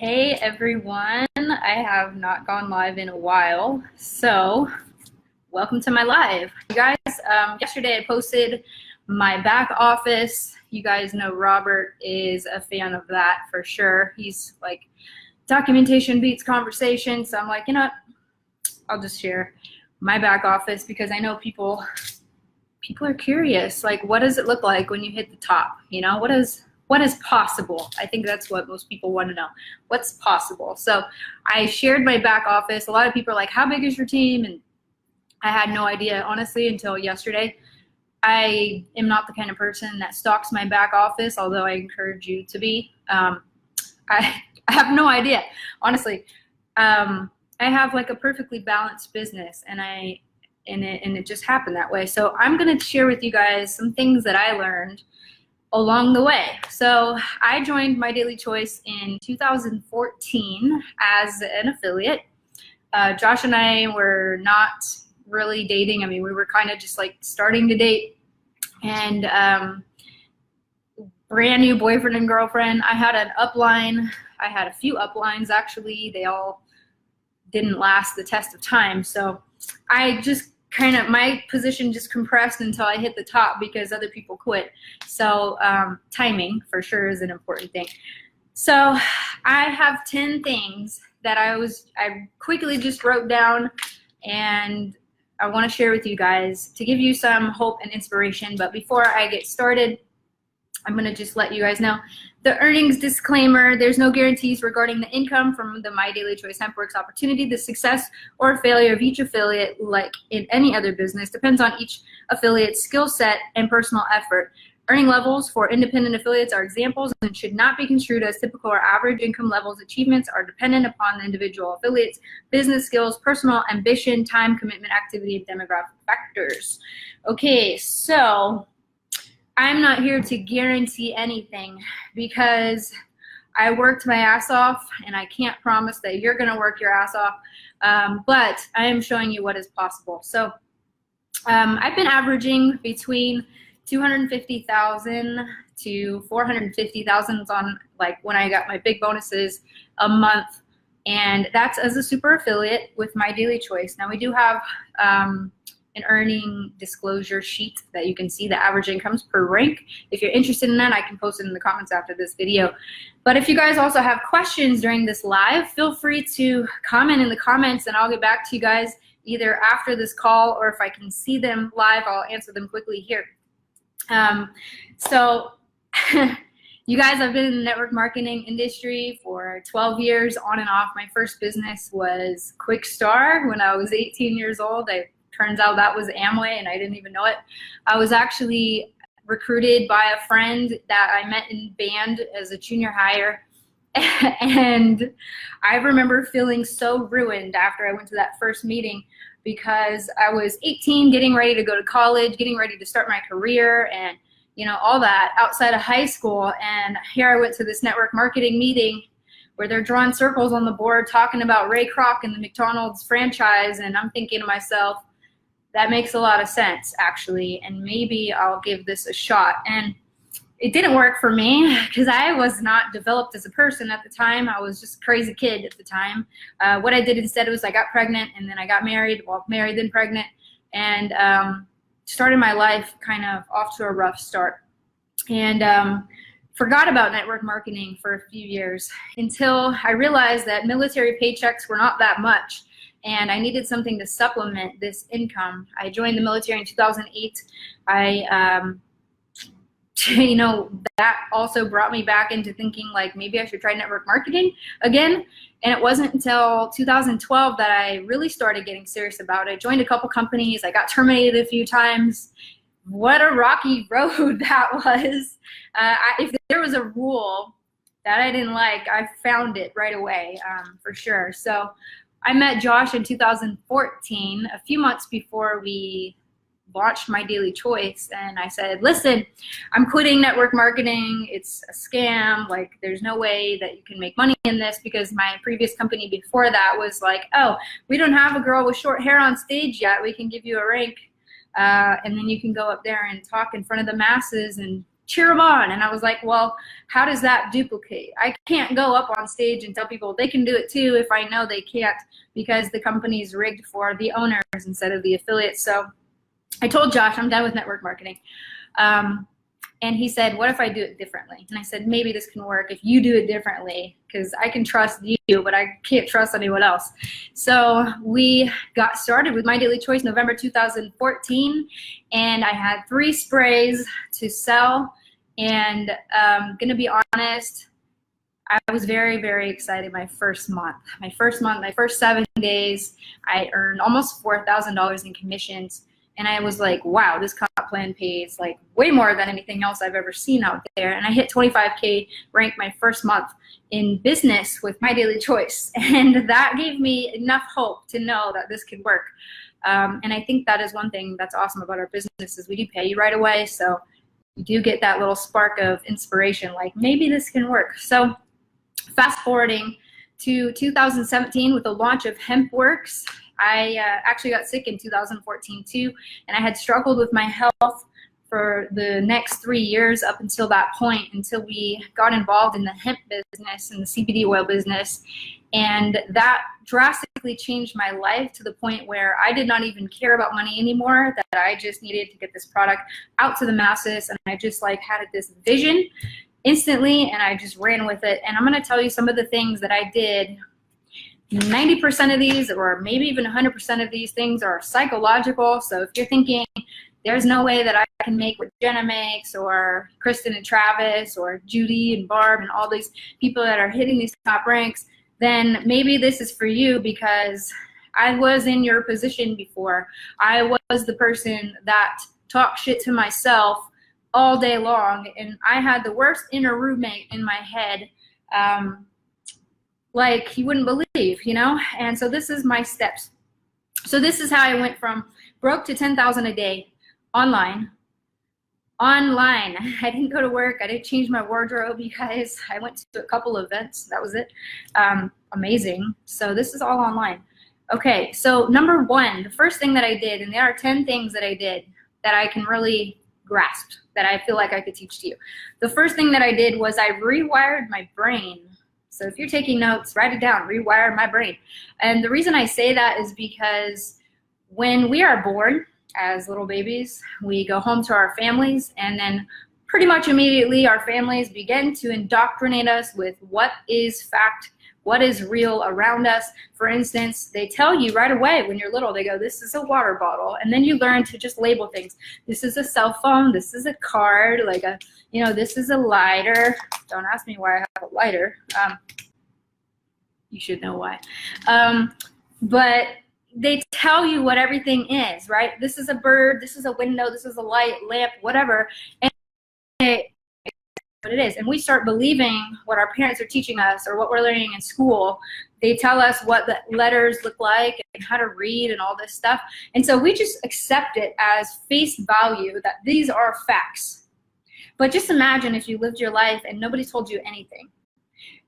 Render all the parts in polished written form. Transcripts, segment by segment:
Hey everyone, I have not gone live in a while, so welcome to my live. You guys, yesterday I posted my back office. You guys know Robert is a fan of that for sure. He's like, documentation beats conversation, so I'm like, you know what, I'll just share my back office because I know people are curious, like what does it look like when you hit the top? You know, what is possible? I think that's what most people want to know. What's possible? So I shared my back office. A lot of people are like, how big is your team? And I had no idea, honestly, until yesterday. I am not the kind of person that stalks my back office, although I encourage you to be. I have no idea, honestly. I have like a perfectly balanced business, and it just happened that way. So I'm going to share with you guys some things that I learned along the way. So I joined My Daily Choice in 2014 as an affiliate. Josh and I were not really dating. I mean, we were kind of just like starting to date, and brand new boyfriend and girlfriend. I had an upline. I had a few uplines actually. They all didn't last the test of time. So I just my position just compressed until I hit the top because other people quit. So timing for sure is an important thing. So I have 10 things that I quickly just wrote down, and I want to share with you guys to give you some hope and inspiration. But before I get started, I'm going to just let you guys know the earnings disclaimer. There's no guarantees regarding the income from the My Daily Choice Hempworx opportunity. The success or failure of each affiliate, like in any other business, depends on each affiliate's skill set and personal effort. Earning levels for independent affiliates are examples and should not be construed as typical or average income levels. Achievements are dependent upon the individual affiliate's business skills, personal ambition, time commitment, activity, and demographic factors. Okay, so I'm not here to guarantee anything because I worked my ass off, and I can't promise that you're going to work your ass off, but I am showing you what is possible. So I've been averaging between 250,000 to 450,000 on like when I got my big bonuses a month, and that's as a super affiliate with My Daily Choice. Now we do have an earning disclosure sheet that you can see the average incomes per rank. If you're interested in that, I can post it in the comments after this video. But if you guys also have questions during this live, feel free to comment in the comments, and I'll get back to you guys either after this call, or if I can see them live, I'll answer them quickly here. So you guys, I've been in the network marketing industry for 12 years on and off. My first business was Quick Star when I was 18 years old. Turns out that was Amway, and I didn't even know it. I was actually recruited by a friend that I met in band as a junior hire, and I remember feeling so ruined after I went to that first meeting because I was 18, getting ready to go to college, getting ready to start my career, and you know, all that outside of high school. And here I went to this network marketing meeting where they're drawing circles on the board talking about Ray Kroc and the McDonald's franchise, and I'm thinking to myself, that makes a lot of sense, actually, and maybe I'll give this a shot. And it didn't work for me because I was not developed as a person at the time. I was just a crazy kid at the time. What I did instead was I got pregnant, and then I got married, well, married then pregnant, and started my life kind of off to a rough start. And forgot about network marketing for a few years until I realized that military paychecks were not that much, and I needed something to supplement this income. I joined the military in 2008. You know, that also brought me back into thinking like maybe I should try network marketing again. And it wasn't until 2012 that I really started getting serious about it. I joined a couple companies. I got terminated a few times. What a rocky road that was. If there was a rule that I didn't like, I found it right away, for sure. So I met Josh in 2014, a few months before we launched My Daily Choice, and I said, listen, I'm quitting network marketing. It's a scam. Like, there's no way that you can make money in this, because my previous company before that was like, oh, we don't have a girl with short hair on stage yet. We can give you a rank, and then you can go up there and talk in front of the masses and cheer them on. And I was like, well, how does that duplicate? I can't go up on stage and tell people they can do it too if I know they can't, because the company's rigged for the owners instead of the affiliates. So I told Josh, I'm done with network marketing. And he said, what if I do it differently? And I said, maybe this can work if you do it differently, because I can trust you, but I can't trust anyone else. So we got started with My Daily Choice November 2014, and I had 3 sprays to sell. And gonna be honest, I was very, very excited my first month. My first 7 days, I earned almost $4,000 in commissions. And I was like, wow, this comp plan pays like way more than anything else I've ever seen out there. And I hit 25K rank my first month in business with My Daily Choice. And that gave me enough hope to know that this could work. And I think that is one thing that's awesome about our business is we do pay you right away. So you do get that little spark of inspiration, like maybe this can work. So fast forwarding to 2017 with the launch of Hempworx. I actually got sick in 2014 too, and I had struggled with my health for the next 3 years up until that point, until we got involved in the hemp business and the CBD oil business. And that drastically changed my life to the point where I did not even care about money anymore, that I just needed to get this product out to the masses. And I just like had this vision instantly, and I just ran with it. And I'm going to tell you some of the things that I did. 90% of these, or maybe even 100% of these things, are psychological. So if you're thinking there's no way that I can make what Jenna makes, or Kristen and Travis, or Judy and Barb and all these people that are hitting these top ranks, then maybe this is for you, because I was in your position before. I was the person that talked shit to myself all day long, and I had the worst inner roommate in my head, like you wouldn't believe, you know? And so this is my steps. So this is how I went from broke to 10,000 a day online. I didn't go to work. I didn't change my wardrobe, you guys. I went to a couple events. That was it. Amazing. So this is all online. Okay, so number 1, the first thing that I did, and there are 10 things that I did that I can really grasp, that I feel like I could teach to you. The first thing that I did was I rewired my brain. So if you're taking notes, write it down, rewire my brain. And the reason I say that is because when we are born as little babies, we go home to our families, and then pretty much immediately our families begin to indoctrinate us with what is fact, what is real around us. For instance, they tell you right away when you're little, they go, this is a water bottle. And then you learn to just label things. This is a cell phone, this is a card, like a, you know, this is a lighter. Don't ask me why I have a lighter. You should know why. But they tell you what everything is, right? This is a bird, this is a window, this is a light, lamp, whatever. And what it is. And we start believing what our parents are teaching us or what we're learning in school. They tell us what the letters look like and how to read and all this stuff. And so we just accept it as face value that these are facts. But just imagine if you lived your life and nobody told you anything.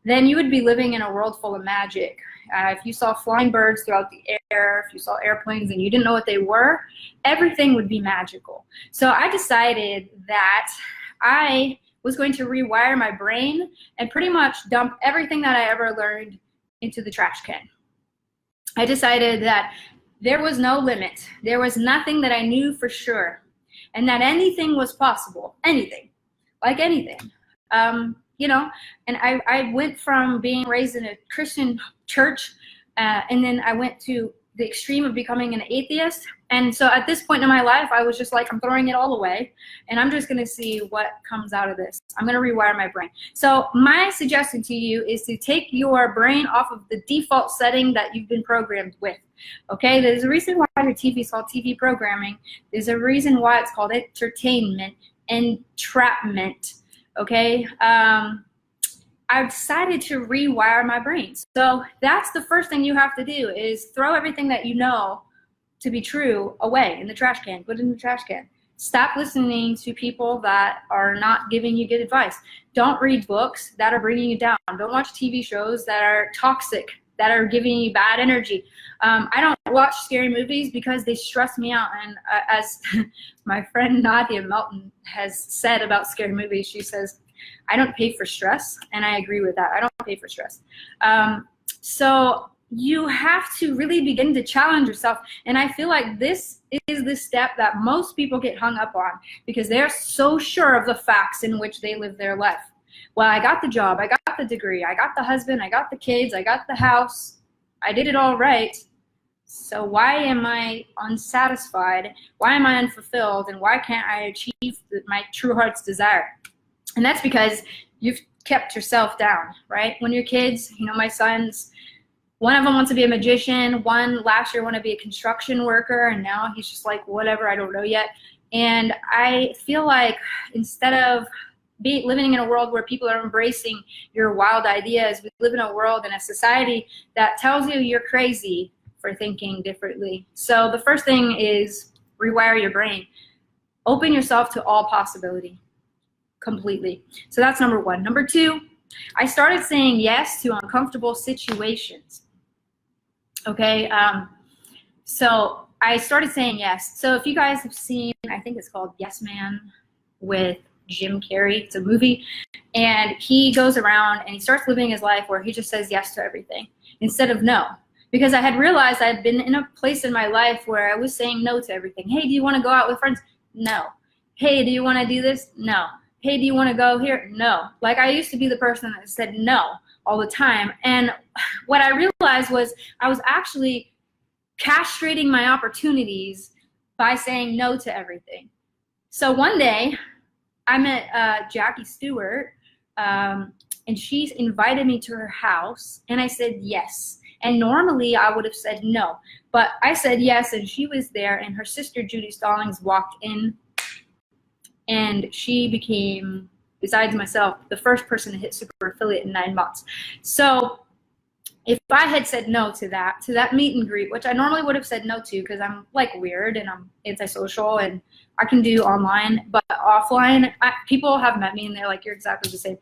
Then you would be living in a world full of magic. If you saw flying birds throughout the air, if you saw airplanes and you didn't know what they were, everything would be magical. So I decided that I was going to rewire my brain and pretty much dump everything that I ever learned into the trash can. I decided that there was no limit. There was nothing that I knew for sure, and that anything was possible. Anything, like anything. You know, and I went from being raised in a Christian church, and then I went to the extreme of becoming an atheist. And so at this point in my life, I was just like, I'm throwing it all away, and I'm just going to see what comes out of this. I'm going to rewire my brain. So my suggestion to you is to take your brain off of the default setting that you've been programmed with. Okay, there's a reason why your TV is called TV programming. There's a reason why it's called entertainment, entrapment. Okay, I decided to rewire my brain. So that's the first thing you have to do, is throw everything that you know to be true away in the trash can. Put it in the trash can. Stop listening to people that are not giving you good advice. Don't read books that are bringing you down. Don't watch TV shows that are toxic, that are giving you bad energy. I don't watch scary movies because they stress me out. And as my friend Nadia Melton has said about scary movies, she says, I don't pay for stress. And I agree with that. I don't pay for stress. So you have to really begin to challenge yourself. And I feel like this is the step that most people get hung up on because they're so sure of the facts in which they live their life. Well, I got the job, I got the degree, I got the husband, I got the kids, I got the house, I did it all right. So why am I unsatisfied? Why am I unfulfilled? And why can't I achieve my true heart's desire? And that's because you've kept yourself down, right? When your kids, you know, my sons, one of them wants to be a magician, one last year wanted to be a construction worker, and now he's just like, whatever, I don't know yet. And I feel like instead of living in a world where people are embracing your wild ideas, we live in a world and a society that tells you you're crazy for thinking differently. So the first thing is rewire your brain. Open yourself to all possibility completely. So that's number one. Number two, I started saying yes to uncomfortable situations. Okay, so I started saying yes. So if you guys have seen, I think it's called Yes Man with Jim Carrey. It's a movie, and he goes around and he starts living his life where he just says yes to everything instead of no. Because I had realized I had been in a place in my life where I was saying no to everything. Hey, do you want to go out with friends? No. Hey, do you want to do this? No. Hey, do you want to go here? No. Like I used to be the person that said no all the time. And what I realized was I was actually castrating my opportunities by saying no to everything. So one day I met Jackie Stewart, and she invited me to her house, and I said yes. And normally I would have said no, but I said yes, and she was there, and her sister Judy Stallings walked in, and she became, besides myself, the first person to hit super affiliate in 9 months. So if I had said no to that meet and greet, which I normally would have said no to because I'm like weird and I'm antisocial and I can do online, but offline, people have met me and they're like, you're exactly the same.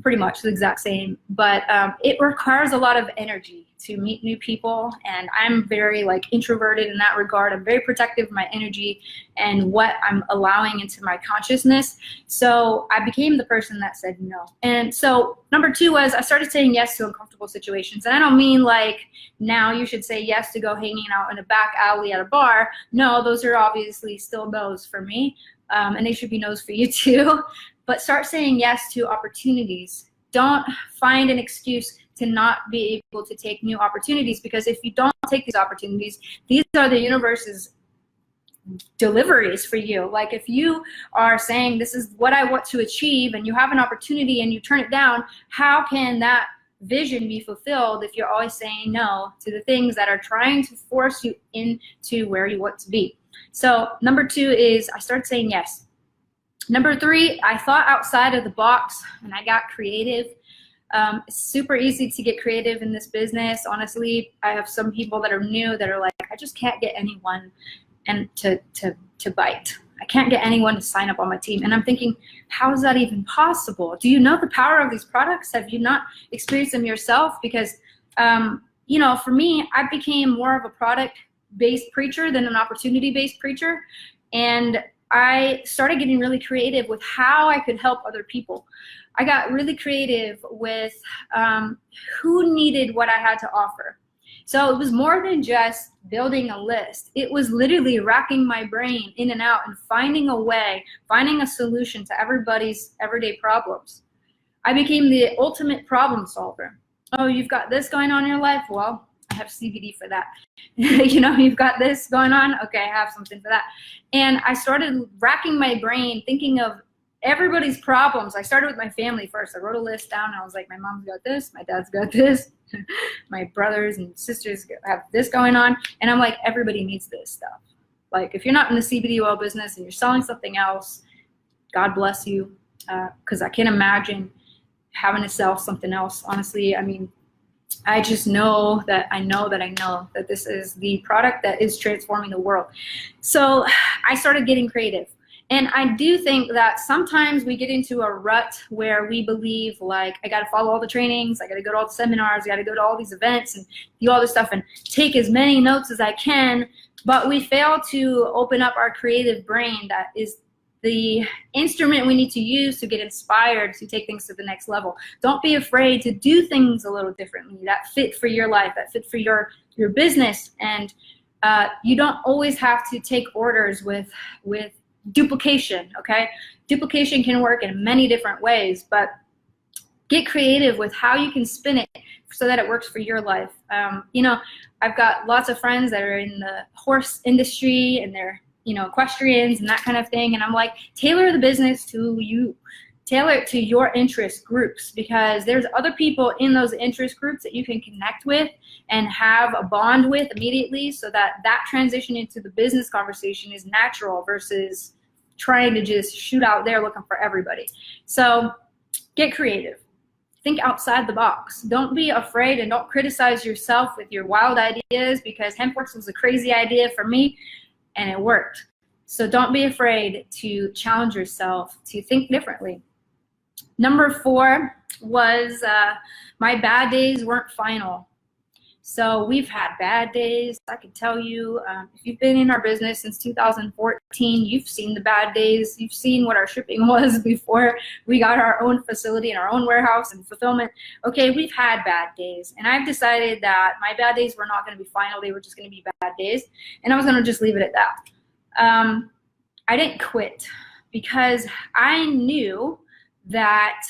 Pretty much the exact same, but it requires a lot of energy to meet new people, and I'm very like introverted in that regard. I'm very protective of my energy and what I'm allowing into my consciousness. So I became the person that said no. And so number two was I started saying yes to uncomfortable situations. And I don't mean like now you should say yes to go hanging out in a back alley at a bar. No, those are obviously still no's for me, and they should be no's for you too. But start saying yes to opportunities. Don't find an excuse to not be able to take new opportunities, because if you don't take these opportunities, these are the universe's deliveries for you. Like if you are saying this is what I want to achieve and you have an opportunity and you turn it down, how can that vision be fulfilled if you're always saying no to the things that are trying to force you into where you want to be? So number two is I started saying yes. Number three, I thought outside of the box and I got creative. It's super easy to get creative in this business. Honestly, I have some people that are new that are like, I just can't get anyone to bite. I can't get anyone to sign up on my team. And I'm thinking, how is that even possible? Do you know the power of these products? Have you not experienced them yourself? Because, you know, for me, I became more of a product-based preacher than an opportunity-based preacher. And I started getting really creative with how I could help other people. I got really creative with who needed what I had to offer. So it was more than just building a list. It was literally racking my brain in and out and finding a way, finding a solution to everybody's everyday problems. I became the ultimate problem solver. Oh, you've got this going on in your life? Well, I have CBD for that. You know, you've got this going on? Okay, I have something for that. And I started racking my brain thinking of everybody's problems. I started with my family first. I wrote a list down. I was like, my mom's got this, my dad's got this, my brothers and sisters have this going on. And I'm like, everybody needs this stuff. Like, if you're not in the CBD oil business and you're selling something else, God bless you, because I can't imagine having to sell something else. Honestly, I mean, I just know that I know that this is the product that is transforming the world. So I started getting creative. And I do think that sometimes we get into a rut where we believe like, I got to follow all the trainings, I got to go to all the seminars, I got to go to all these events and do all this stuff and take as many notes as I can, but we fail to open up our creative brain that is the instrument we need to use to get inspired to take things to the next level. Don't be afraid to do things a little differently that fit for your life, that fit for your business. And you don't always have to take orders with duplication, okay? Duplication can work in many different ways, but get creative with how you can spin it so that it works for your life. You know, I've got lots of friends that are in the horse industry and they're, you know, equestrians and that kind of thing. And I'm like, tailor the business to you. Tailor it to your interest groups, because there's other people in those interest groups that you can connect with and have a bond with immediately, so that that transition into the business conversation is natural versus trying to just shoot out there looking for everybody. So get creative. Think outside the box. Don't be afraid and don't criticize yourself with your wild ideas, because Hempworx was a crazy idea for me and it worked. So don't be afraid to challenge yourself to think differently. Number 4 was my bad days weren't final. So we've had bad days. I can tell you, if you've been in our business since 2014, you've seen the bad days. You've seen what our shipping was before we got our own facility and our own warehouse and fulfillment. Okay, we've had bad days. And I've decided that my bad days were not going to be final. They were just going to be bad days. And I was going to just leave it at that. I didn't quit because I knew that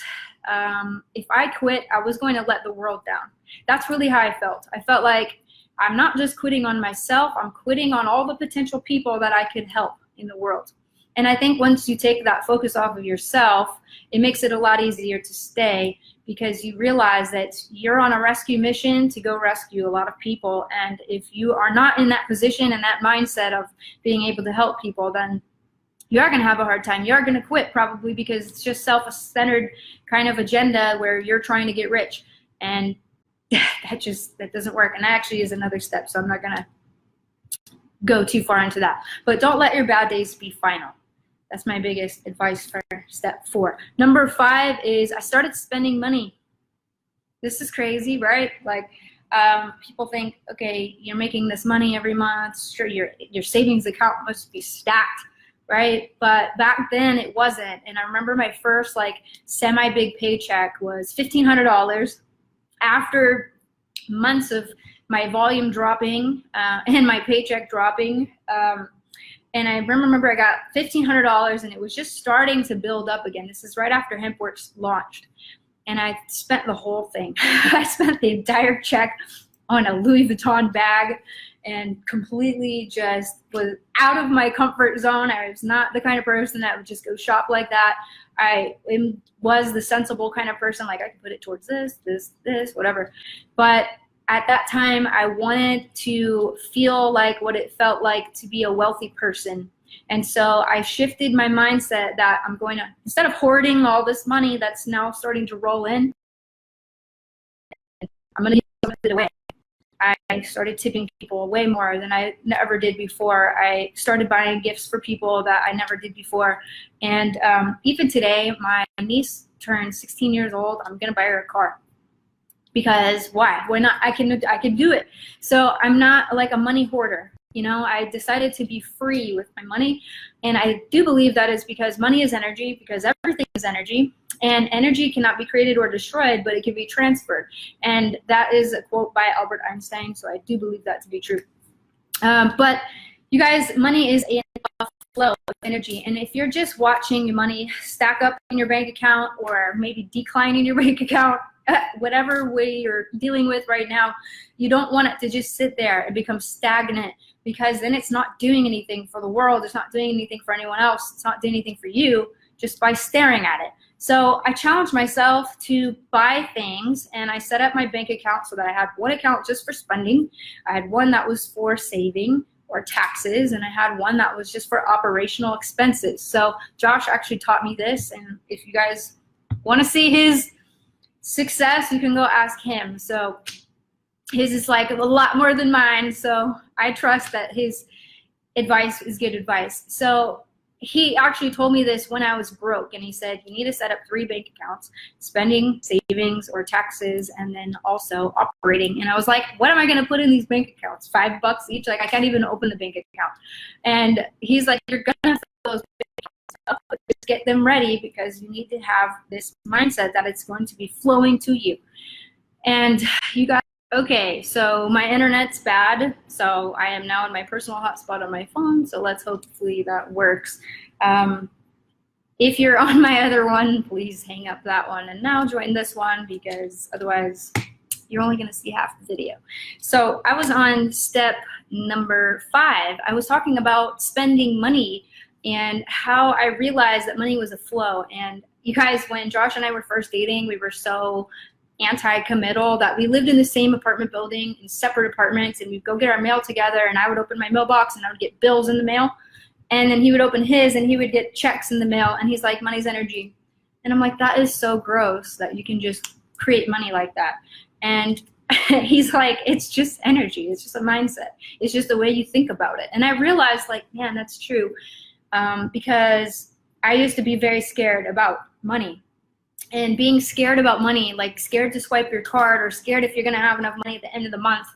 if I quit, I was going to let the world down. That's really how I felt. I felt like I'm not just quitting on myself, I'm quitting on all the potential people that I could help in the world. And I think once you take that focus off of yourself, it makes it a lot easier to stay, because you realize that you're on a rescue mission to go rescue a lot of people. And if you are not in that position and that mindset of being able to help people, then you are going to have a hard time. You are going to quit probably, because it's just self-centered kind of agenda where you're trying to get rich. And that doesn't work. And that actually is another step. So I'm not going to go too far into that. But don't let your bad days be final. That's my biggest advice for step 4. Number 5 is I started spending money. This is crazy, right? Like, people think, okay, you're making this money every month. Sure, your savings account must be stacked, right? But back then it wasn't. And I remember my first like semi-big paycheck was $1,500 after months of my volume dropping and my paycheck dropping. And I remember I got $1,500 and it was just starting to build up again. This is right after Hempworx launched. And I spent the whole thing. I spent the entire check on a Louis Vuitton bag and completely just was out of my comfort zone. I was not the kind of person that would just go shop like that. I was the sensible kind of person, like I could put it towards this, whatever. But at that time, I wanted to feel like what it felt like to be a wealthy person. And so I shifted my mindset that I'm going to, instead of hoarding all this money that's now starting to roll in, I'm going to give it away. I started tipping people way more than I ever did before. I started buying gifts for people that I never did before. And even today, my niece turned 16 years old. I'm going to buy her a car. Because why? Why not? I can do it. So I'm not like a money hoarder. You know, I decided to be free with my money. And I do believe that is because money is energy, because everything is energy. And energy cannot be created or destroyed, but it can be transferred. And that is a quote by Albert Einstein, so I do believe that to be true. But you guys, money is a flow of energy. And if you're just watching your money stack up in your bank account or maybe decline in your bank account, whatever way you're dealing with right now, you don't want it to just sit there and become stagnant, because then it's not doing anything for the world. It's not doing anything for anyone else. It's not doing anything for you just by staring at it. So I challenged myself to buy things, and I set up my bank account so that I had one account just for spending. I had one that was for saving or taxes, and I had one that was just for operational expenses. So Josh actually taught me this, and if you guys want to see his success, you can go ask him. So his is like a lot more than mine, so I trust that his advice is good advice. So he actually told me this when I was broke, and he said, you need to set up 3 bank accounts: spending, savings, or taxes, and then also operating. And I was like, what am I going to put in these bank accounts? $5 each? Like, I can't even open the bank account. And he's like, you're going to fill those bank accounts up, but just get them ready, because you need to have this mindset that it's going to be flowing to you. And you guys, okay, so my internet's bad, so I am now in my personal hotspot on my phone, so let's hopefully that works. If you're on my other one, please hang up that one and now join this one, because otherwise you're only gonna see half the video. So I was on step number 5. I was talking about spending money and how I realized that money was a flow. And you guys, when Josh and I were first dating, we were so anti-committal that we lived in the same apartment building in separate apartments, and we'd go get our mail together, and I would open my mailbox and I would get bills in the mail, and then he would open his and he would get checks in the mail, and he's like, money's energy. And I'm like, that is so gross that you can just create money like that. And he's like, it's just energy, it's just a mindset, it's just the way you think about it. And I realized, like, man, that's true, because I used to be very scared about money. And being scared about money, like scared to swipe your card, or scared if you're going to have enough money at the end of the month,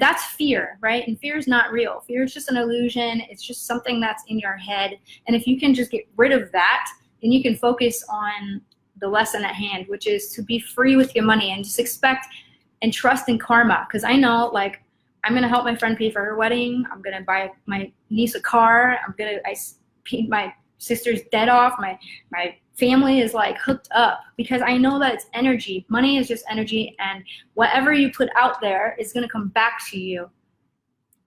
that's fear, right? And fear is not real. Fear is just an illusion. It's just something that's in your head. And if you can just get rid of that, then you can focus on the lesson at hand, which is to be free with your money and just expect and trust in karma. Because I know, like, I'm going to help my friend pay for her wedding. I'm going to buy my niece a car. I paid my sister's debt off. My family is like hooked up, because I know that it's energy. Money is just energy, and whatever you put out there is going to come back to you.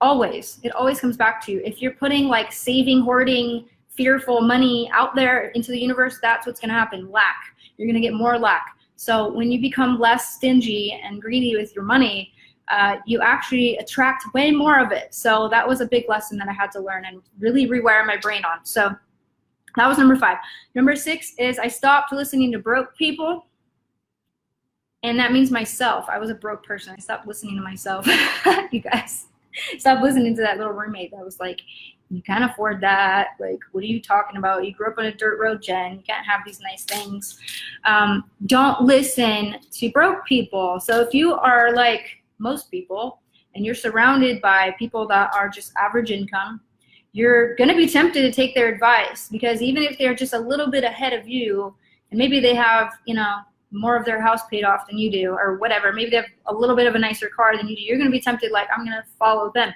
Always. It always comes back to you. If you're putting like saving, hoarding, fearful money out there into the universe, that's what's going to happen. Lack. You're going to get more lack. So when you become less stingy and greedy with your money, you actually attract way more of it. So that was a big lesson that I had to learn and really rewire my brain on. So that was number 5. Number 6 is I stopped listening to broke people. And that means myself. I was a broke person. I stopped listening to myself. You guys, stop listening to that little roommate that was like, you can't afford that. Like, what are you talking about? You grew up on a dirt road, Jen. You can't have these nice things. Don't listen to broke people. So if you are like most people and you're surrounded by people that are just average income, you're going to be tempted to take their advice, because even if they're just a little bit ahead of you, and maybe they have, you know, more of their house paid off than you do, or whatever, maybe they have a little bit of a nicer car than you do, you're going to be tempted, like, I'm going to follow them.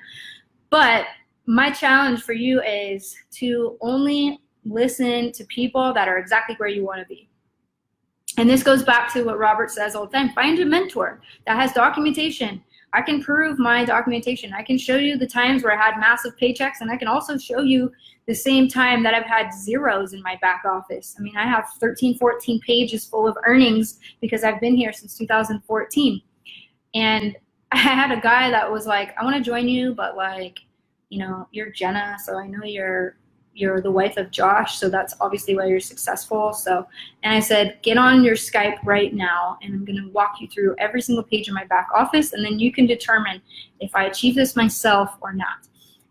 But my challenge for you is to only listen to people that are exactly where you want to be. And this goes back to what Robert says all the time: find a mentor that has documentation. I can prove my documentation. I can show you the times where I had massive paychecks, and I can also show you the same time that I've had zeros in my back office. I mean, I have 13, 14 pages full of earnings because I've been here since 2014. And I had a guy that was like, I want to join you, but like, you know, you're Jenna, so I know you're the wife of Josh, so that's obviously why you're successful. So, and I said, get on your Skype right now, and I'm going to walk you through every single page in my back office, and then you can determine if I achieve this myself or not.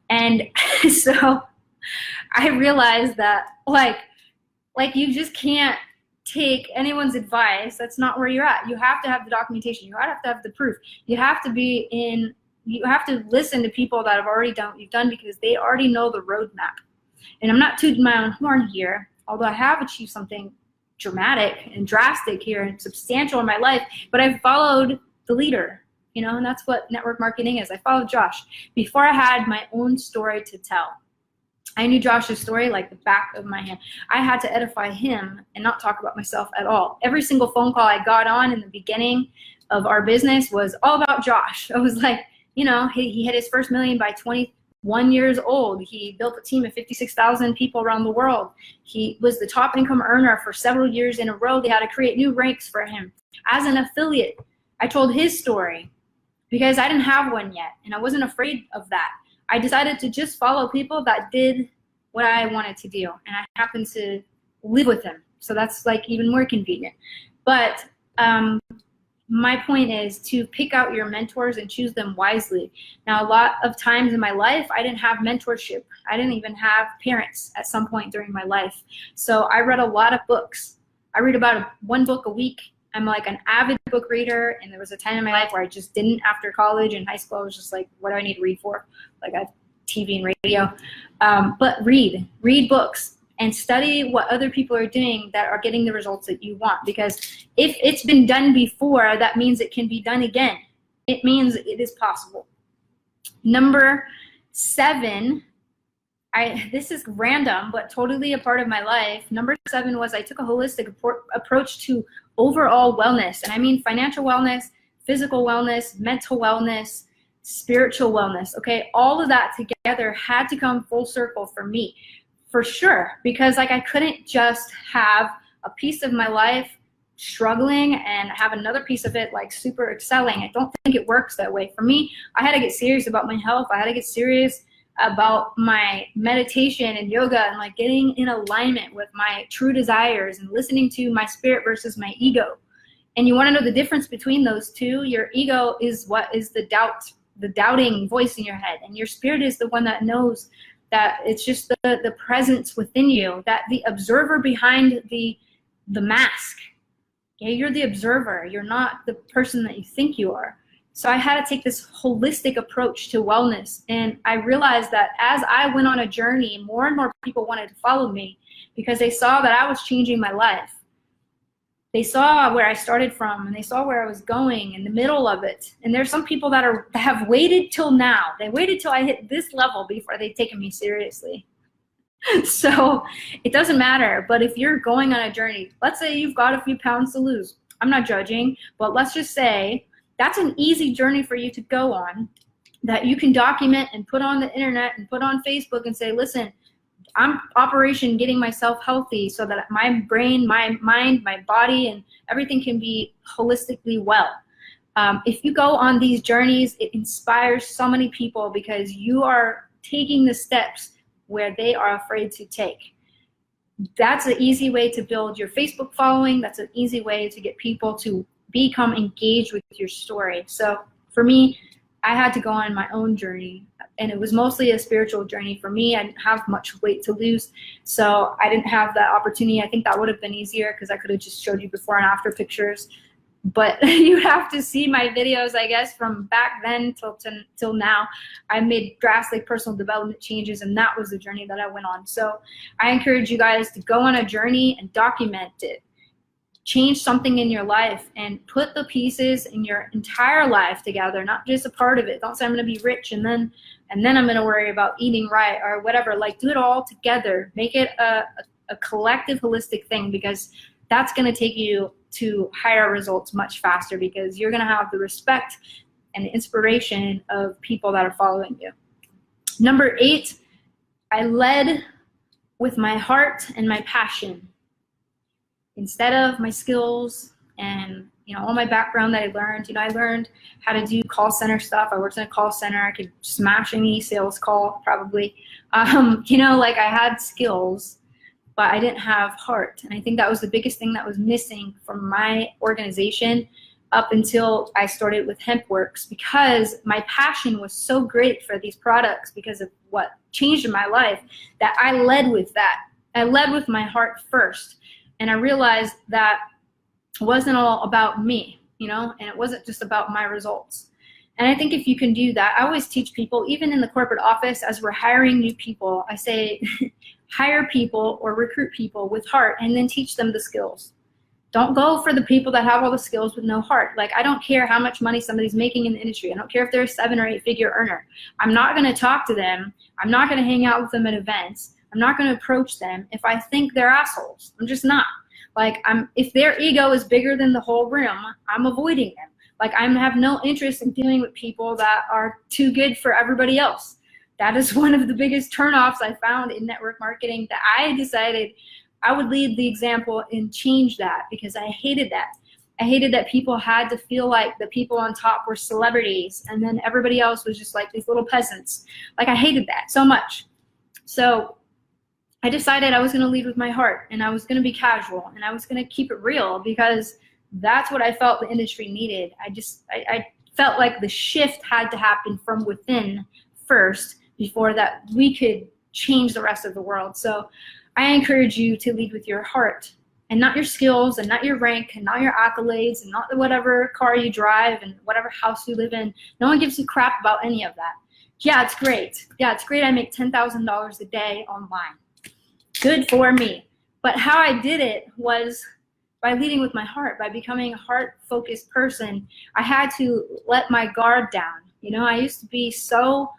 And so I realized that like you just can't take anyone's advice. That's not where you're at. You have to have the documentation. You have to have the proof. You have to listen to people that have already done what you've done, because they already know the roadmap. And I'm not tooting my own horn here, although I have achieved something dramatic and drastic here and substantial in my life, but I've followed the leader, you know, and that's what network marketing is. I followed Josh before I had my own story to tell. I knew Josh's story like the back of my hand. I had to edify him and not talk about myself at all. Every single phone call I got on in the beginning of our business was all about Josh. I was like, you know, he hit his first million by 21 years old. He built a team of 56,000 people around the world. He was the top income earner for several years in a row. They had to create new ranks for him. As an affiliate, I told his story because I didn't have one yet, and I wasn't afraid of that. I decided to just follow people that did what I wanted to do, and I happened to live with them. So that's like even more convenient. But my point is to pick out your mentors and choose them wisely. Now, a lot of times in my life, I didn't have mentorship. I didn't even have parents at some point during my life. So I read a lot of books. I read about one book a week. I'm like an avid book reader, and there was a time in my life where I just didn't. After college and high school, I was just like, what do I need to read for? Like I have TV and radio. But read books and study what other people are doing that are getting the results that you want. Because if it's been done before, that means it can be done again. It means it is possible. Number 7, this is random, but totally a part of my life. Number 7 was I took a holistic approach to overall wellness. And I mean financial wellness, physical wellness, mental wellness, spiritual wellness, okay? All of that together had to come full circle for me. For sure, because like I couldn't just have a piece of my life struggling and have another piece of it like super excelling. I don't think it works that way. For me, I had to get serious about my health. I had to get serious about my meditation and yoga and like getting in alignment with my true desires and listening to my spirit versus my ego. And you want to know the difference between those two? Your ego is what is the doubting voice in your head, and your spirit is the one that knows that it's just the presence within you, that the observer behind the mask. Okay, you're the observer. You're not the person that you think you are. So I had to take this holistic approach to wellness. And I realized that as I went on a journey, more and more people wanted to follow me because they saw that I was changing my life. They saw where I started from, and they saw where I was going in the middle of it. And there's some people that have waited till now. They waited till I hit this level before they've taken me seriously. So it doesn't matter. But if you're going on a journey, let's say you've got a few pounds to lose. I'm not judging, but let's just say that's an easy journey for you to go on that you can document and put on the internet and put on Facebook and say, listen, I'm Operation Getting Myself Healthy so that my brain, my mind, my body, and everything can be holistically well. If you go on these journeys, it inspires so many people because you are taking the steps where they are afraid to take. That's an easy way to build your Facebook following. That's an easy way to get people to become engaged with your story. So for me, I had to go on my own journey, and it was mostly a spiritual journey for me. I didn't have much weight to lose, so I didn't have that opportunity. I think that would have been easier because I could have just showed you before and after pictures. But you have to see my videos, I guess, from back then till now. I made drastic personal development changes, and that was the journey that I went on. So I encourage you guys to go on a journey and document it. Change something in your life and put the pieces in your entire life together, not just a part of it. Don't say I'm going to be rich and then I'm going to worry about eating right or whatever. Like, do it all together. Make it a collective, holistic thing, because that's going to take you to higher results much faster, because you're going to have the respect and the inspiration of people that are following you. Number 8, I led with my heart and my passion. Instead of my skills and all my background that I learned, I learned how to do call center stuff. I worked in a call center. I could smash any sales call probably. Like I had skills, but I didn't have heart. And I think that was the biggest thing that was missing from my organization up until I started with Hempworx, because my passion was so great for these products because of what changed in my life that I led with that. I led with my heart first. And I realized that it wasn't all about me, and it wasn't just about my results. And I think if you can do that, I always teach people, even in the corporate office, as we're hiring new people, I say hire people or recruit people with heart and then teach them the skills. Don't go for the people that have all the skills with no heart. Like, I don't care how much money somebody's making in the industry. I don't care if they're a 7 or 8 figure earner. I'm not going to talk to them. I'm not going to hang out with them at events. I'm not going to approach them if I think they're assholes. I'm just not. Like, if their ego is bigger than the whole room, I'm avoiding them. Like, I have no interest in dealing with people that are too good for everybody else. That is one of the biggest turnoffs I found in network marketing, that I decided I would lead the example and change that, because I hated that. I hated that people had to feel like the people on top were celebrities and then everybody else was just like these little peasants. Like, I hated that so much. So I decided I was going to lead with my heart, and I was going to be casual, and I was going to keep it real, because That's what I felt the industry needed. I felt like the shift had to happen from within first before that we could change the rest of the world. So I encourage you to lead with your heart and not your skills and not your rank and not your accolades and not whatever car you drive and whatever house you live in. No one gives you crap about any of that. Yeah, it's great. Yeah, it's great I make $10,000 a day online. Good for me. But how I did it was by leading with my heart, by becoming a heart-focused person. I had to let my guard down. You know, I used to be so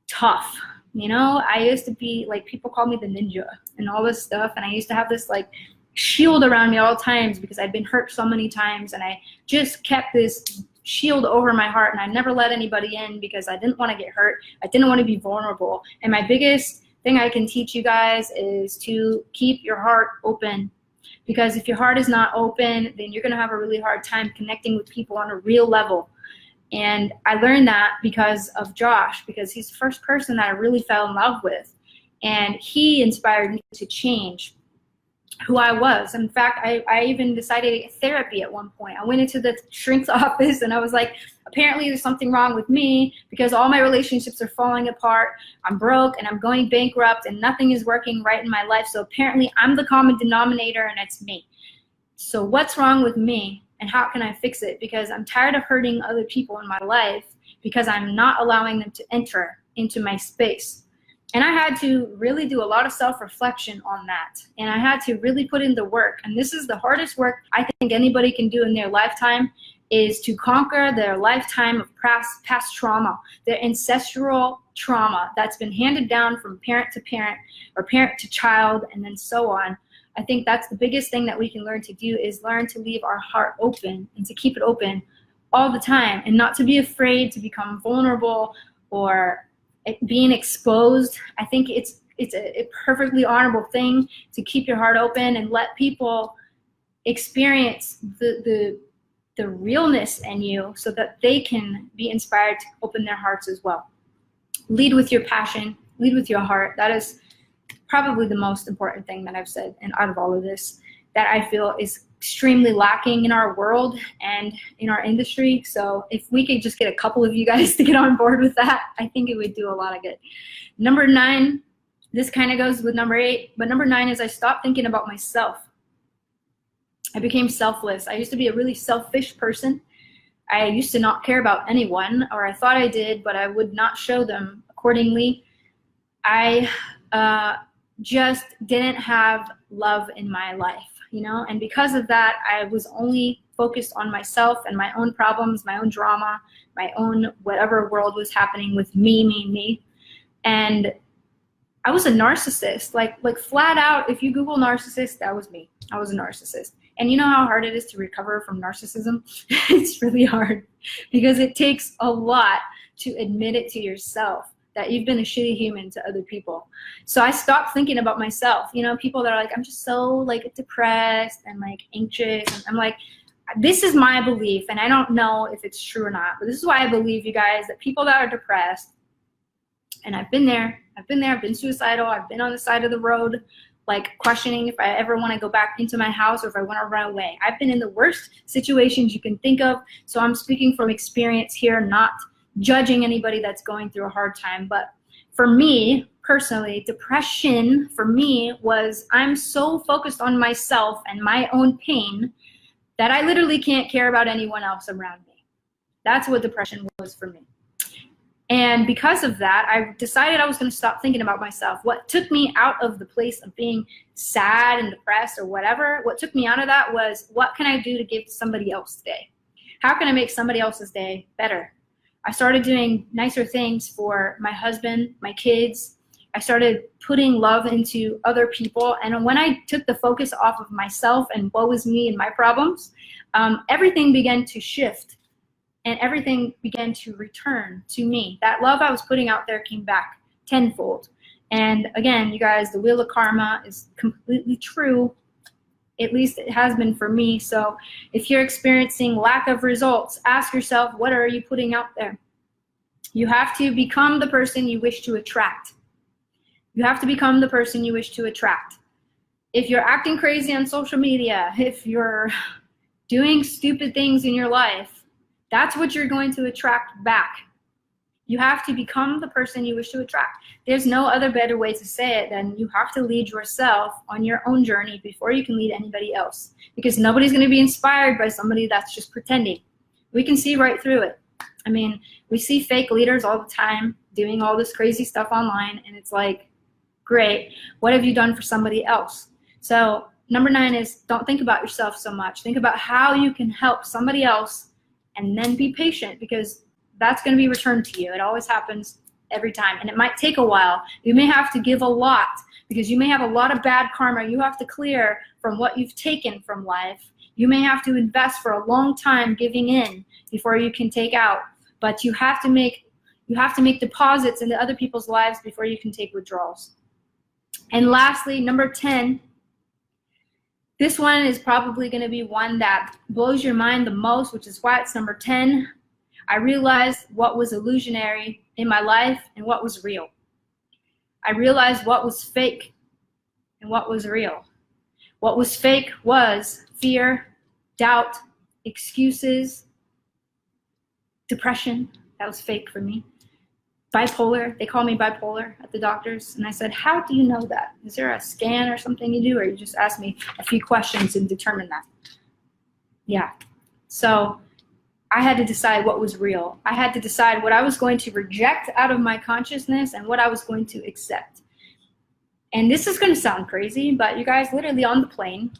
tough. You know, I used to be like, people call me the ninja and all this stuff. And I used to have this like shield around me all times because I'd been hurt so many times. And I just kept this shield over my heart, and I never let anybody in because I didn't want to get hurt. I didn't want to be vulnerable. And my biggest thing I can teach you guys is to keep your heart open. Because if your heart is not open, then you're going to have a really hard time connecting with people on a real level. And I learned that because of Josh, because he's the first person that I really fell in love with. And he inspired me to change who I was. In fact, I even decided to get therapy at one point. I went into the shrink's office and I was like, apparently there's something wrong with me because all my relationships are falling apart. I'm broke and I'm going bankrupt and nothing is working right in my life. So apparently I'm the common denominator and it's me. So what's wrong with me and how can I fix it? Because I'm tired of hurting other people in my life because I'm not allowing them to enter into my space. And I had to really do a lot of self-reflection on that. And I had to really put in the work. And this is the hardest work I think anybody can do in their lifetime, is to conquer their lifetime of past trauma, their ancestral trauma that's been handed down from parent to parent or parent to child and then so on. I think that's the biggest thing that we can learn to do, is learn to leave our heart open and to keep it open all the time and not to be afraid to become vulnerable or being exposed. I think it's a perfectly honorable thing to keep your heart open and let people experience the realness in you so that they can be inspired to open their hearts as well. Lead with your passion, lead with your heart. That is probably the most important thing that I've said, and out of all of this, that I feel is extremely lacking in our world and in our industry. So if we could just get a couple of you guys to get on board with that, I think it would do a lot of good. Number 9, this kind of goes with number 8, but number 9 is I stopped thinking about myself. I became selfless. I used to be a really selfish person. I used to not care about anyone, or I thought I did, but I would not show them accordingly. I just didn't have love in my life, you know, and because of that, I was only focused on myself and my own problems, my own drama, my own whatever world was happening with me. And I was a narcissist, like flat out. If you Google narcissist, that was me. I was a narcissist. And you know how hard it is to recover from narcissism? It's really hard because it takes a lot to admit it to yourself that you've been a shitty human to other people. So I stopped thinking about myself. You know, people that are like, I'm just so like depressed and like anxious. And I'm like, this is my belief, and I don't know if it's true or not, but this is why I believe, you guys, that people that are depressed, and I've been there, I've been suicidal, I've been on the side of the road, like questioning if I ever want to go back into my house or if I want to run away. I've been in the worst situations you can think of, so I'm speaking from experience here, not judging anybody that's going through a hard time. But for me personally, depression for me was, I'm so focused on myself and my own pain that I literally can't care about anyone else around me. That's what depression was for me. And because of that, I decided I was going to stop thinking about myself. What took me out of the place of being sad and depressed or whatever, what took me out of that was, what can I do to give to somebody else today? How can I make somebody else's day better? I started doing nicer things for my husband, my kids. I started putting love into other people. And when I took the focus off of myself and woe is me and my problems, everything began to shift and everything began to return to me. That love I was putting out there came back tenfold. And again, you guys, the wheel of karma is completely true. At least it has been for me. So if you're experiencing lack of results, ask yourself, what are you putting out there? You have to become the person you wish to attract. You have to become the person you wish to attract. If you're acting crazy on social media, if you're doing stupid things in your life, that's what you're going to attract back. You have to become the person you wish to attract. There's no other better way to say it than you have to lead yourself on your own journey before you can lead anybody else. Because nobody's going to be inspired by somebody that's just pretending. We can see right through it. I mean, we see fake leaders all the time doing all this crazy stuff online, and it's like, great, what have you done for somebody else? So number 9 is don't think about yourself so much. Think about how you can help somebody else, and then be patient, because that's going to be returned to you. It always happens every time, and it might take a while. You may have to give a lot, because you may have a lot of bad karma you have to clear from what you've taken from life. You may have to invest for a long time giving in before you can take out, but you have to make deposits into other people's lives before you can take withdrawals. And lastly, number 10, this one is probably going to be one that blows your mind the most, which is why it's number 10. I realized what was illusionary in my life and what was real. I realized what was fake and what was real. What was fake was fear, doubt, excuses, depression. That was fake for me. Bipolar. They call me bipolar at the doctors. And I said, how do you know that? Is there a scan or something you do? Or you just ask me a few questions and determine that? Yeah. So I had to decide what was real. I had to decide what I was going to reject out of my consciousness and what I was going to accept. And this is going to sound crazy, but you guys, literally on the plane,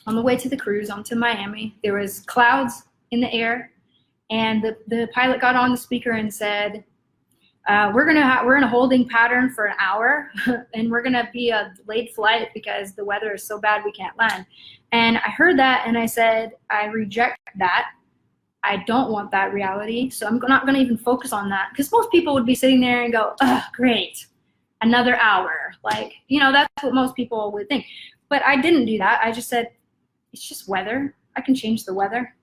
on the way to the cruise, onto Miami, there was clouds in the air, and the pilot got on the speaker and said, we're in a holding pattern for an hour, and we're gonna be a delayed flight because the weather is so bad we can't land. And I heard that, and I said, I reject that. I don't want that reality, so I'm not gonna even focus on that, because most people would be sitting there and go, oh, great, another hour. Like, you know, that's what most people would think. But I didn't do that. I just said, it's just weather. I can change the weather.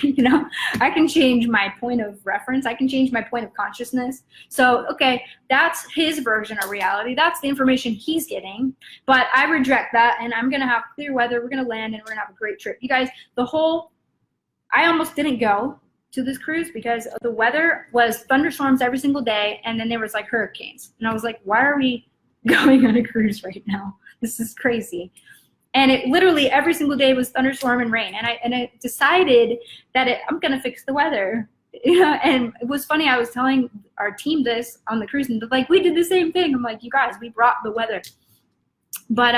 You know, I can change my point of reference. I can change my point of consciousness. So, okay, that's his version of reality. That's the information he's getting. But I reject that, and I'm going to have clear weather. We're going to land, and we're going to have a great trip. You guys, I almost didn't go to this cruise because the weather was thunderstorms every single day, and then there was like hurricanes. And I was like, why are we going on a cruise right now? This is crazy. And it literally every single day was thunderstorm and rain. And I decided that I'm gonna fix the weather. You know, and it was funny, I was telling our team this on the cruise, and they're like, we did the same thing. I'm like, you guys, we brought the weather. But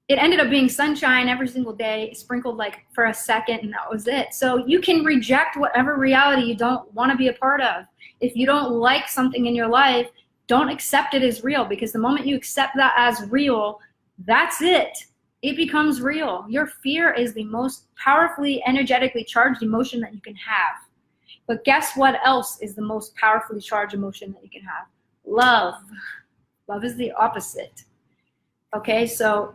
it ended up being sunshine every single day, sprinkled like for a second, and that was it. So you can reject whatever reality you don't want to be a part of. If you don't like something in your life, don't accept it as real, because the moment you accept that as real, that's it. It becomes real. Your fear is the most powerfully, energetically charged emotion that you can have. But guess what else is the most powerfully charged emotion that you can have? Love. Love is the opposite. Okay, so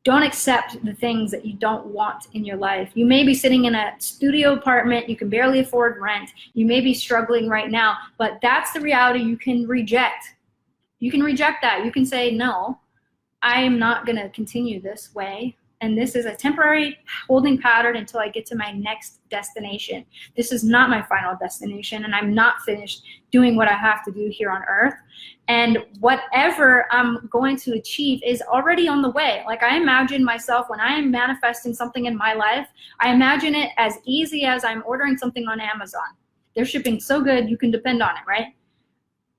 don't accept the things that you don't want in your life. You may be sitting in a studio apartment. You can barely afford rent. You may be struggling right now, but that's the reality you can reject. You can reject that. You can say, no, I am not going to continue this way, and this is a temporary holding pattern until I get to my next destination. This is not my final destination, and I'm not finished doing what I have to do here on earth. And whatever I'm going to achieve is already on the way. Like, I imagine myself, when I am manifesting something in my life, I imagine it as easy as I'm ordering something on Amazon. They're shipping so good, you can depend on it, right?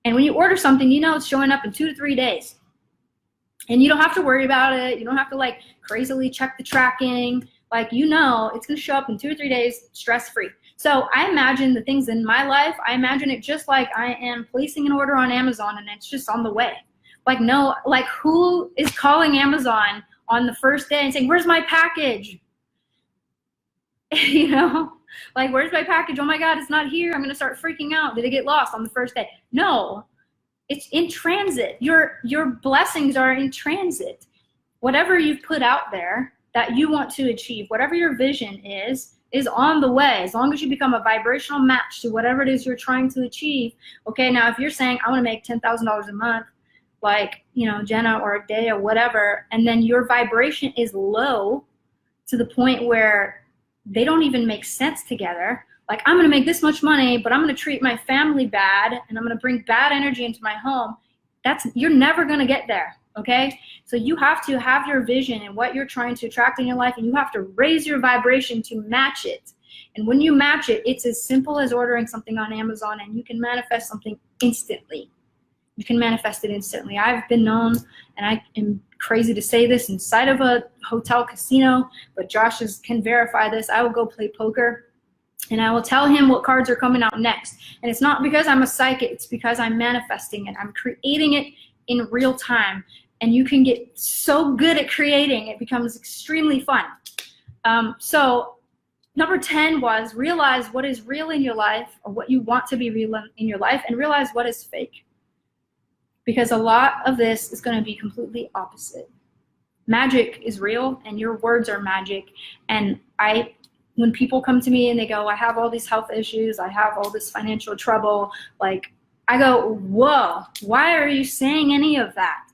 And when you order something, you know it's showing up in 2 to 3 days. And you don't have to worry about it. You don't have to like crazily check the tracking. Like, you know, it's going to show up in 2 or 3 days, stress-free. So I imagine the things in my life, I imagine it just like I am placing an order on Amazon and it's just on the way. Like, no, like, who is calling Amazon on the first day and saying, where's my package? You know, like, where's my package? Oh my God, it's not here. I'm going to start freaking out. Did it get lost on the first day? No. It's in transit. Your blessings are in transit. Whatever you've put out there that you want to achieve, whatever your vision is on the way. As long as you become a vibrational match to whatever it is you're trying to achieve. Okay, now if you're saying, I want to make $10,000 a month, like, you know, Jenna, or a day or whatever, and then your vibration is low, to the point where they don't even make sense together. Like, I'm gonna make this much money, but I'm gonna treat my family bad, and I'm gonna bring bad energy into my home. You're never gonna get there, okay? So you have to have your vision and what you're trying to attract in your life, and you have to raise your vibration to match it. And when you match it, it's as simple as ordering something on Amazon, and you can manifest something instantly. You can manifest it instantly. I've been known, and I am crazy to say this, inside of a hotel casino, but Josh can verify this. I will go play poker, and I will tell him what cards are coming out next. And it's not because I'm a psychic, it's because I'm manifesting it. I'm creating it in real time. And you can get so good at creating, it becomes extremely fun. So number 10 was realize what is real in your life, or what you want to be real in your life, and realize what is fake. Because a lot of this is going to be completely opposite. Magic is real, and your words are magic. And when people come to me and they go, I have all these health issues, I have all this financial trouble, like, I go, whoa, why are you saying any of that?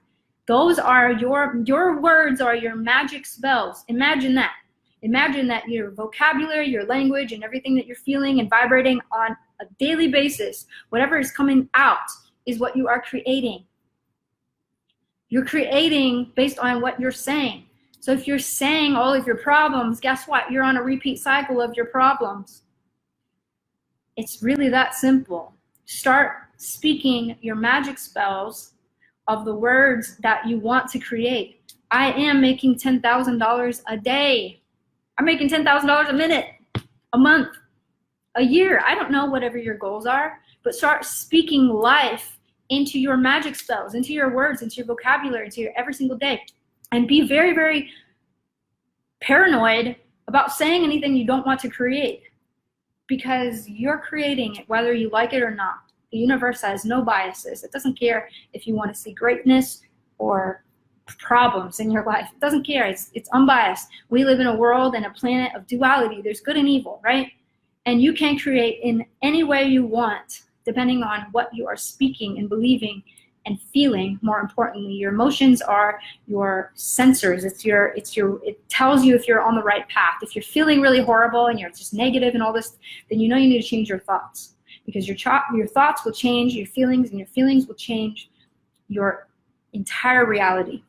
Those are your words are your magic spells. Imagine that. Imagine that your vocabulary, your language, and everything that you're feeling and vibrating on a daily basis, whatever is coming out, is what you are creating. You're creating based on what you're saying. So if you're saying all of your problems, guess what? You're on a repeat cycle of your problems. It's really that simple. Start speaking your magic spells of the words that you want to create. I am making $10,000 a day. I'm making $10,000 a minute, a month, a year. I don't know, whatever your goals are, but start speaking life into your magic spells, into your words, into your vocabulary, into your every single day. And be very, very paranoid about saying anything you don't want to create, because you're creating it whether you like it or not. The universe has no biases. It doesn't care if you want to see greatness or problems in your life. It doesn't care. It's unbiased. We live in a world and a planet of duality. There's good and evil, right? And you can create in any way you want, depending on what you are speaking and believing and feeling. More importantly, your emotions are your sensors. It tells you if you're on the right path. If you're feeling really horrible and you're just negative and all this, then you know you need to change your thoughts, because your thoughts will change your feelings, and your feelings will change your entire reality.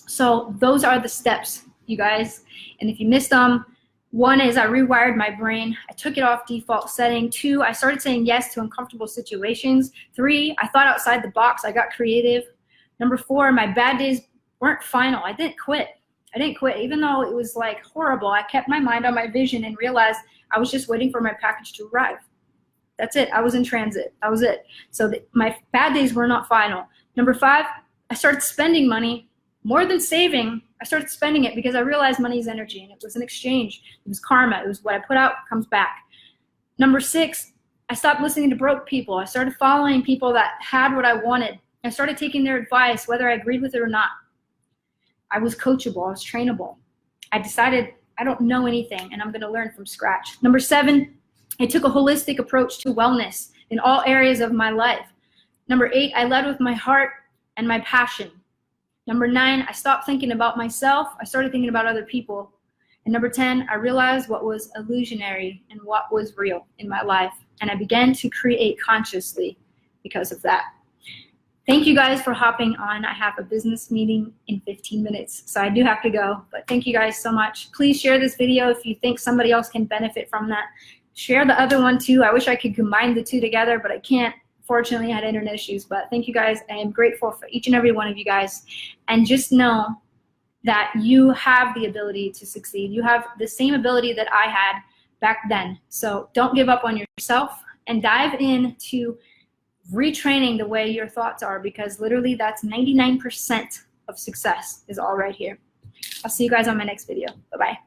So those are the steps, you guys. And if you missed them, 1 is I rewired my brain. I took it off default setting. 2, I started saying yes to uncomfortable situations. 3, I thought outside the box. I got creative. Number 4, my bad days weren't final. I didn't quit. Even though it was like horrible. I kept my mind on my vision and realized I was just waiting for my package to arrive. That's it. I was in transit. That was it. So my bad days were not final. Number 5, I started spending money. More than saving, I started spending it because I realized money is energy, and it was an exchange. It was karma. It was what I put out comes back. Number 6, I stopped listening to broke people. I started following people that had what I wanted. I started taking their advice, whether I agreed with it or not. I was coachable. I was trainable. I decided I don't know anything, and I'm going to learn from scratch. Number 7, I took a holistic approach to wellness in all areas of my life. Number 8, I led with my heart and my passion. Number 9, I stopped thinking about myself. I started thinking about other people. And number 10, I realized what was illusionary and what was real in my life. And I began to create consciously because of that. Thank you guys for hopping on. I have a business meeting in 15 minutes, so I do have to go. But thank you guys so much. Please share this video if you think somebody else can benefit from that. Share the other one too. I wish I could combine the two together, but I can't. Fortunately, I had internet issues, but thank you guys. I am grateful for each and every one of you guys. And just know that you have the ability to succeed. You have the same ability that I had back then. So don't give up on yourself, and dive into retraining the way your thoughts are, because literally that's 99% of success is all right here. I'll see you guys on my next video. Bye-bye.